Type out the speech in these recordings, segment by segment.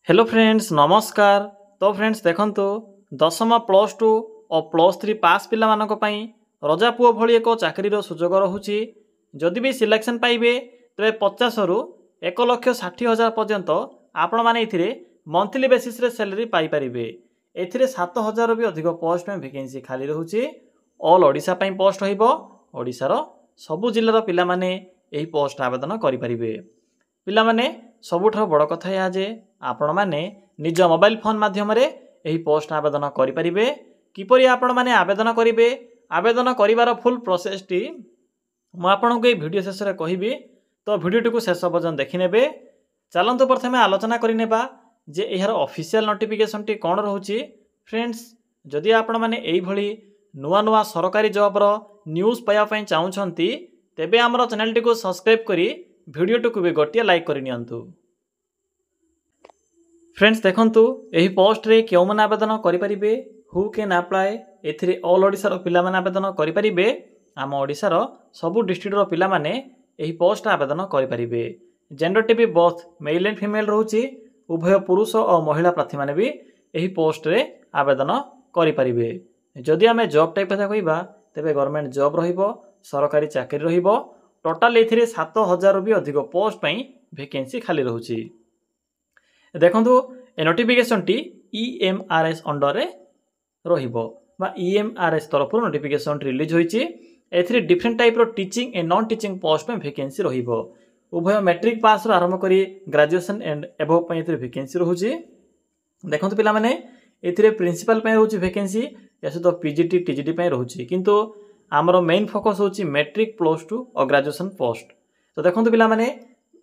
Hello friends नमस्कार। तो friends देखंतु दशम प्लस टू और प्लस थ्री पास पिला मानक पई रजा पुओ भली एक चाकरी सुजोग रहुछि। जदि भी सिलेक्शन पाइबे तेरे 50 रु 1,60,000 पर्यंत आपण माने इथिरे मंथली बेसिस रे सैलरी पाई परिबे। एथिरे 7,000 भी अधिक पोस्ट में वैकेंसी खाली रहुछि। ऑल ओडिशा पई पोस्ट होइबो। ओडिशार सबु जिल्लार पिला माने एही पोस्ट आवेदन करि परिबे। पिला माने सबुठार बड़ कथा या जे आपण माने निज मोबाइल फोन माध्यम रे एही पोस्ट आवेदन करि परिबे। किपरि आपण माने आवेदन करिवे, आवेदन करिवार फुल प्रोसेस टी मु आपनको ए वीडियो शेष रे कहिबी। तो वीडियो को शेष पर्यंत देखि नेबे। चलंतु प्रथमे आलोचना करि नेबा जे एहार ऑफिशियल नोटिफिकेशन टी कोन रहउची। फ्रेंड्स जदि आपण माने एही भली नुआ नुआ सरकारी जॉब रो न्यूज़ पाया पई चाहुछंती तेबे हमर चैनल टी को सब्सक्राइब करी वीडियो को भी गोटे लाइक कर नियंतु। फ्रेंड्स देखंतु एही पोस्ट रे केउ मन आवेदन करि परिबे, हु कैन अप्लाई। एथिरे ऑल ओडिसा रो पिला माने आवेदन करि परिबे। आम ओडिसा रो सबु डिस्ट्रिक्ट रो पिला माने एही पोस्ट आवेदन करि परिबे। जेंडर टी भी बोथ मेल एंड फीमेल रहउची। उभय पुरुष और महिला प्रार्थी माने भी एही पोस्ट रे आवेदन करि परिबे। जदि आमे जॉब टाइप कथा कहिबा तेबे गवर्नमेंट जॉब रहिबो, सरकारी चाकरी रहिबो। टोटाल एथिरे 7,000 भी अधिक पोस्ट पई वैकेंसी खाली रहउची। देखंतु ए नोटिफिकेशन टी ईएमआरएस अंडर रे रहिबो बा ईएमआरएस तरफ नोटिफिकेशन रिलीज होईची। एथिरे डिफरेंट टाइप रो teaching and non teaching post में वैकेंसी रहिबो। उभय मैट्रिक पास रो आरंभ करी ग्रेजुएशन एंड एबव पई एथिरे वैकेंसी रहउची। देखंतु पिला माने एथिरे प्रिंसिपल पई रहउची वैकेंसी, एसो तो पीजीटी टीजीटी पई रहउची। किंतु आमरो मेन फोकस होची मैट्रिक प्लस टू और ग्रेजुएशन पोस्ट। तो देखंतु पिला माने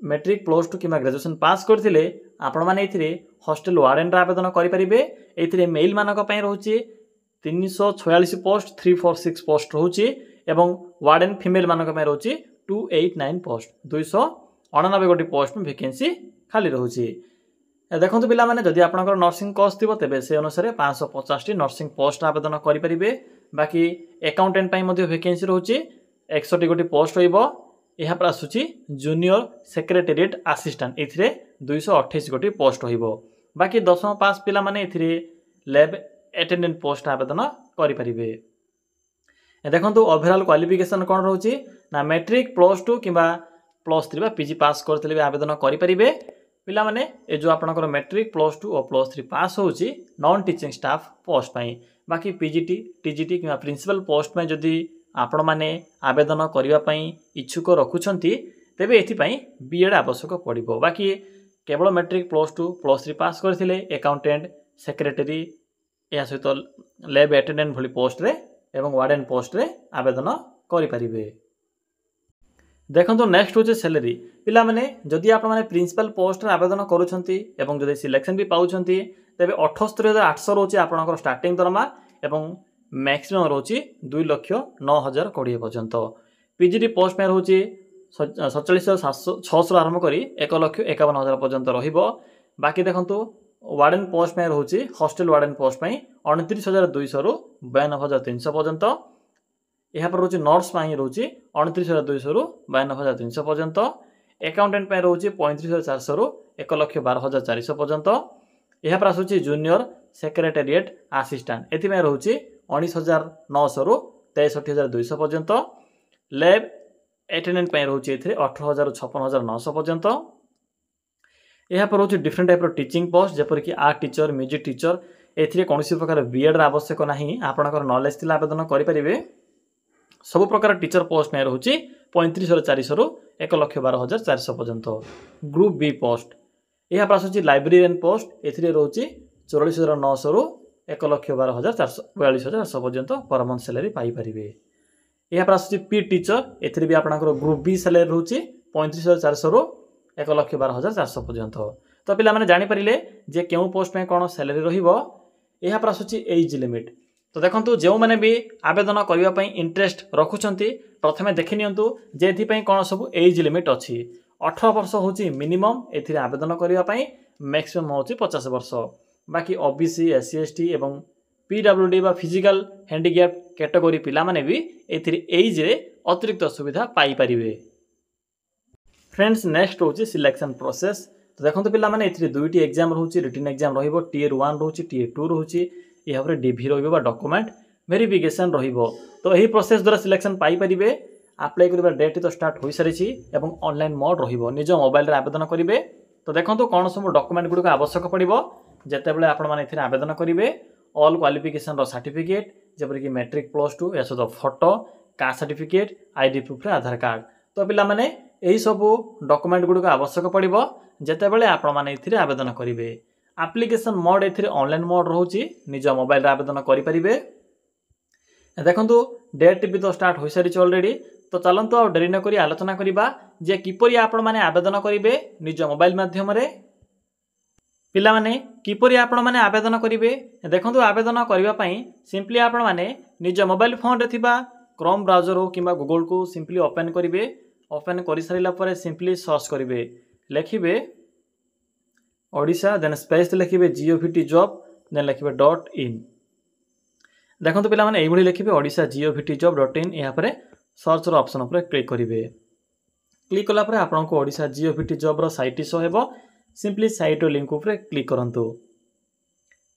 मैट्रिक प्लस टू किमा ग्रेजुएशन पास करथिले आपण माने एथिरे हॉस्टल वार्डन रा आवेदन करि परिबे। एथिरे मेल मानक पई रहउची 346 पोस्ट 346 पोस्ट रहउची एवं वार्डन फीमेल मानक पई रहउची 289 पोस्ट 299 गोटी पोस्ट में वैकेंसी खाली रहउची। देखंतु पिला माने जदि आपनकर नर्सिंग कोर्स थिबो तेबे से अनुसार 550 टी नर्सिंग पोस्ट आवेदन करि परिबे। बाकी अकाउंटेंट पई मध्ये वैकेंसी रहउची 61 गोटी पोस्ट होइबो। यह पर आसुची जूनियर सेक्रेटेरिएट असिस्टेंट एथिरे 228 गोटी पोस्ट होइबो। बाकी दशम पास पिला माने एथिरे लैब अटेंडेंट पोस्ट आवेदन करि परिबे। देखंतु ओवरऑल क्वालिफिकेशन कोन रहउची ना मैट्रिक प्लस टू किबा प्लस थ्री बा पीजी पास करथिले आवेदन करि परिबे। पिला माने ए जो आपनकर मैट्रिक प्लस टू और प्लस थ्री पास होउची नॉन टीचिंग स्टाफ पोस्ट पई। बाकी पीजीटी टीजीटी किबा प्रिंसिपल पोस्ट में जदि आपण माने आवेदन करिवा पई इच्छुक रखुछंती तेबे एथि पई बीएड आवश्यक पड़िबो। बाकी केवल matric plus two plus three pass करथिले अकाउंटेंट सेक्रेटरी या सहित लैब अटेंडेंट भली पोस्ट रे एवं वार्डन पोस्ट रे आवेदन करि परिबे। देखंतु नेक्स्ट होचे सैलरी। पिला माने जदि आपण माने प्रिंसिपल पोस्ट रे आवेदन करूछंती एवं जदि सिलेक्शन भी पाउछंती तेबे 78,800 रोचे आपनकर स्टार्टिंग दरमा एवं मैक्सिमम रोची 2,09,020 पर्यंत। पीजीटी पोस्ट में रोची 47,600 आरंभ करी 1,51,000 पर्यंत रहिबो। बाकी देखंतु वार्डन पोस्ट में रोची हॉस्टल वार्डन पोस्ट में 29,200 रु 92,300 पर्यंत। यह पर रोची नर्स में रोची 29,200 रु 92,300 पर्यंत। अकाउंटेंट में रोची 35,400 रु 1,12,400 पर्यंत। यह पर आसुची जूनियर सेक्रेटेरिएट असिस्टेंट एथि में रोची 19,900 रु 63,200 पर्यंत। लैब अटेंडेंट पे रोची एथिरे 18,000 रु 56,900 पर्यंत। यह पर रोची डिफरेंट टाइप रो टीचिंग पोस्ट जेपर कि आर्ट टीचर म्यूजिक टीचर एथिरे कोनोसी प्रकार बीएड रा आवश्यक नाही। आपनकर नॉलेज थिला आवेदन करि परिबे। सब प्रकार टीचर पोस्ट में रोची 35,400 रु 1,12,400 पर्यंत। ग्रुप बी पोस्ट यह पर आसुची लाइब्रेरियन पोस्ट एथिरे रोची 44,900 रु 1,12,442 पर्यंत पर मंथ सैलरी पाई परिबे। यह पर आसुची पी टीचर एथिरे भी आपनकर ग्रुप बी सैलरी रहउची 35,400 रु 1,12,400 पर्यंत। तो पिला माने जानि परिले जे केउ पोस्ट में कोन सैलरी रहिबो। यह पर आसुची एज लिमिट। तो देखंतु जेउ माने भी आवेदन करिवा पई इंटरेस्ट रखुछंती प्रथमे देखि नियंतु जे एथि पई कोन सब एज लिमिट अछि। 18 वर्ष होची मिनिमम एथिरे आवेदन करिवा पई, मैक्सिमम होची 50 वर्ष। बाकी ओबीसी एससी एसटी एवं पीडब्ल्यूडी बा फिजिकल हैंडिकैप कैटेगरी पिला माने भी एथिरे एज रे अतिरिक्त सुविधा पाई परिबे। फ्रेंड्स नेक्स्ट होची सिलेक्शन प्रोसेस। तो देखो पिला माने एथिरे दुईटी एग्जाम रहउची रिटन एग्जाम रहिबो टियर 1 रहउची टियर 2 रहउची या हमरे डीवी रहिबो बा डॉक्यूमेंट वेरिफिकेशन रहिबो। तो एही प्रोसेस द्वारा सिलेक्शन पाई परिबे। अप्लाई करिबा डेट तो स्टार्ट होई सारिछि एवं ऑनलाइन मोड रहिबो निज मोबाइल रे आवेदन करिवे। तो देखंतु कोन सब डॉक्यूमेंट गुडको आवश्यक पड़िबो जेते बेले आपण माने एथिरे आवेदन करिवे। ऑल क्वालिफिकेशन रो सर्टिफिकेट जेपर कि मैट्रिक +2 या सहित photo caste certificate ID proof रे आधार कार्ड। तो पिला माने एही सब डॉक्यूमेंट गुडको आवश्यक पड़िबो जेते बेले आपण माने एथिरे आवेदन करिवे। एप्लिकेशन मोड एथिरे ऑनलाइन मोड रहउची निज मोबाइल रे आवेदन करि परिबे। देखंतु डेट भी तो स्टार्ट हो सारी ऑलरेडी। तो चलंतु आ डेरी न करी आलोचना करिबा जे किपरि आपण माने आवेदन करिवे निज मोबाइल माध्यम रे। पिला माने किपरि आपण माने आवेदन करिवे देखंतु आवेदन करिवा पई सिंपली आपण माने निज मोबाइल फोन रे थिबा क्रोम ब्राउजर हो किबा गूगल को सिंपली ओपन करिवे। ओपन करि सारिला परे सिंपली सर्च करिवे लेखिबे ओडिशा देन स्पेस लेखिबे जीओवीटी जॉब देन लेखिबे .in। देखंतु पिला माने एइभଳି लेखिबे ओडिशा जीओवीटी जॉब.in या परे सर्च रो ऑप्शन ऊपर क्लिक करिवे। क्लिक कला परे आपन को ओडिशा जीओवीटी जॉब रो साइट शो हेबो। सिंपली साइट रो लिंक ऊपर क्लिक करंतु।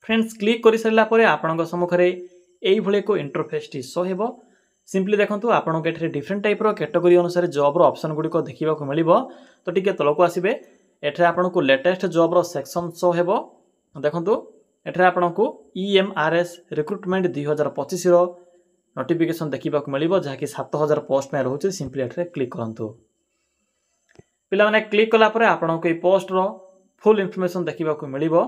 फ्रेंड्स क्लिक करि सरला परे आपन को सम्मुखरे एइभଳି को इंटरफेस टी शो हेबो। सिंपली देखंतु आपन को एठरे डिफरेंट टाइप रो कैटेगरी अनुसार जॉब रो ऑप्शन गुडी को देखिबा को मिलिबो। तो टिके तलको आसीबे एठरे आपन को लेटेस्ट जॉब रो सेक्शन शो हेबो। देखंतु एठरे आपन को EMRS रिक्रूटमेंट 2025 रो नोटिफिकेशन देखिबा को मिलिबो जहा कि 7000 पोस्ट में रहउची। सिंपली एठरे क्लिक करंतु। पिला माने क्लिक कला परे आपन को ए पोस्ट रो फुल इंफॉर्मेशन देखिबा को मिलिबो।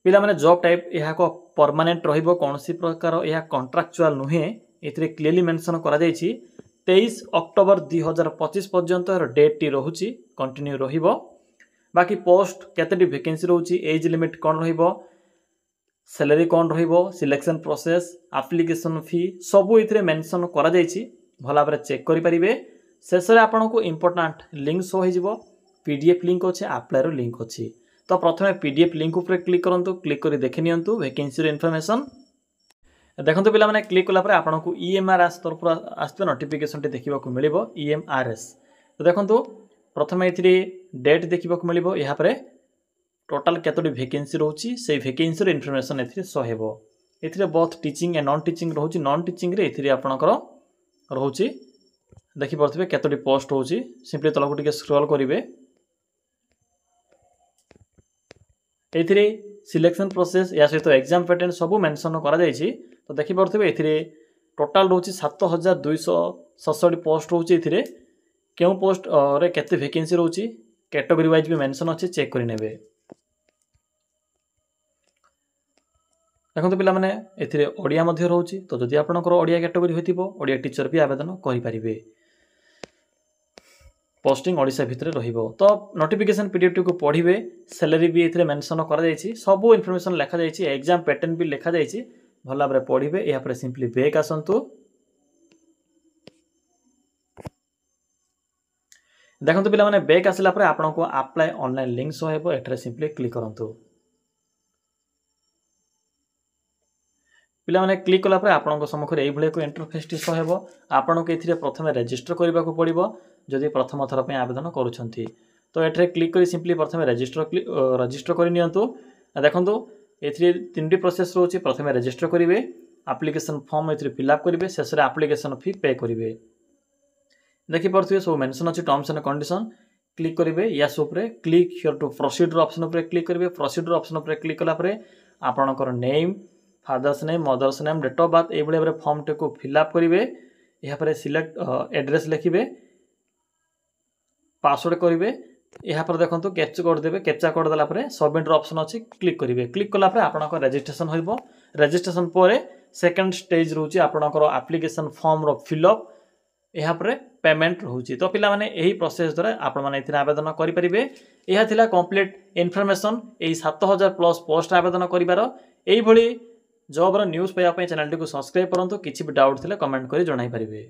पिला माने जॉब टाइप यहा को परमानेंट रहिबो कोनसी प्रकार यहा कॉन्ट्रैक्चुअल नुहे एथिरे क्लियरली मेंशन करा जायछि। 23 अक्टोबर 2025 पर्यंत डेट टी रहउची कंटिन्यू रहिबो। बाकी पोस्ट केतेटी वैकेंसी रहउची एज लिमिट कोन रहिबो सैलरी कोन रहिबो सिलेक्शन प्रोसेस एप्लिकेशन फी सब इथरे मेंशन करा जायछि। भला बरे चेक करि परिबे। शेषरे आपन को इंपोर्टेंट लिंक शो हो जिवो पीडीएफ लिंक अछि अप्लाई रो लिंक अछि। तो प्रथमे पीडीएफ लिंक ऊपर क्लिक करंतु। क्लिक करी देखि नियंतु वैकेंसी रो इन्फॉर्मेशन। देखंतु पिला माने क्लिक कला परे आपन को EMRS तरफ आस्ते नोटिफिकेशन टे देखिबा को मिलिबो EMRS। तो देखंतु प्रथमे इथि डेट देखिबा को मिलिबो यहा परे टोटल केतोडी वैकेंसी रहउची से वैकेंसी रो इन्फॉर्मेशन एथि शो हेबो। एथि both teaching and non teaching रहउची। नॉन टीचिंग रे एथि आपनकर रहउची देखि परथिबे केतोडी पोस्ट रहउची। सिंपली तलको टिके स्क्रॉल करिवे। एथिरे सिलेक्शन प्रोसेस या सहित एग्जाम पैटर्न सब मेंशन करा जायछि। तो देखि परथिबे एथिरे टोटल रहउची 7267 पोस्ट रहउची। एथिरे केउ पोस्ट रे केते वैकेंसी रहउची कैटेगरी वाइज भी मेंशन अछि चेक करि नेबे। देखंतु पिला माने एथिरे ओडिया मध्ये रहउची। तो जदि आपनकर ओडिया कैटेगरी होइतिबो ओडिया टीचर भी आवेदन करि परिबे। पोस्टिंग ओडिशा भितरे रहिबो। तो नोटिफिकेशन पीडीएफ टी को पढिबे सैलरी भी एथिरे मेंशन करा जायछि सब इन्फॉर्मेशन लिखा जायछि एग्जाम पैटर्न भी लिखा जायछि भला बरे पढिबे। या पर सिंपली बैक आसंतु। देखंतु पिला माने बैक आसिला परे आपन को अप्लाई ऑनलाइन लिंक शो हेबो एठरे सिंपली क्लिक करंतु। पिला माने क्लिक कला परे आपन को सम्मुखरे एई भले को इंटरफेस टी शो हेबो। आपन को एथिरे प्रथमे रजिस्टर करबा को पड़िबो जदि प्रथम थर पे आवेदन करूछंती। तो एठरे क्लिक करी सिंपली प्रथमे रजिस्टर करि नियंतु। देखंतु एथिरे तीनटी प्रोसेस रहउची। प्रथमे रजिस्टर करिवे एप्लिकेशन फॉर्म एथिरे फिल अप करिवे शेषरे एप्लिकेशन फी पे करिवे। देखि परथिबे सब मेंशन अछि टर्म्स एंड कंडीशन। क्लिक करिवे यस ऊपर click here to proceed option ऊपर क्लिक करिवे। प्रोसीड ऑप्शन ऊपर क्लिक कला परे आपनकर name father's name mother's name date of birth ए बळे बरे फॉर्म टे को फिल अप करिवे। यहा परे सिलेक्ट एड्रेस लिखिबे पासवर्ड करिवे। यहा पर देखंतु कैप्चा कोड देबे। कैप्चा कोड दला परे सबमिट रो ऑप्शन अछि क्लिक करिवे। क्लिक कला परे आपनक रजिस्ट्रेशन होइबो। रजिस्ट्रेशन परे सेकंड स्टेज रहउची आपनकर एप्लिकेशन फॉर्म रो फिल अप यहा पर पेमेंट रहउची। तो पिला माने एही प्रोसेस द्वारा आपण माने इथिना आवेदन करि परिबे। यहा थिला कंप्लीट इन्फॉर्मेशन एही 7000 प्लस पोस्ट आवेदन करिवार। एही भली जॉब रो न्यूज़ पाइबा पय चैनल टी को सब्सक्राइब करंतु। किछि भी डाउट थिले कमेंट करि जणाई परिबे।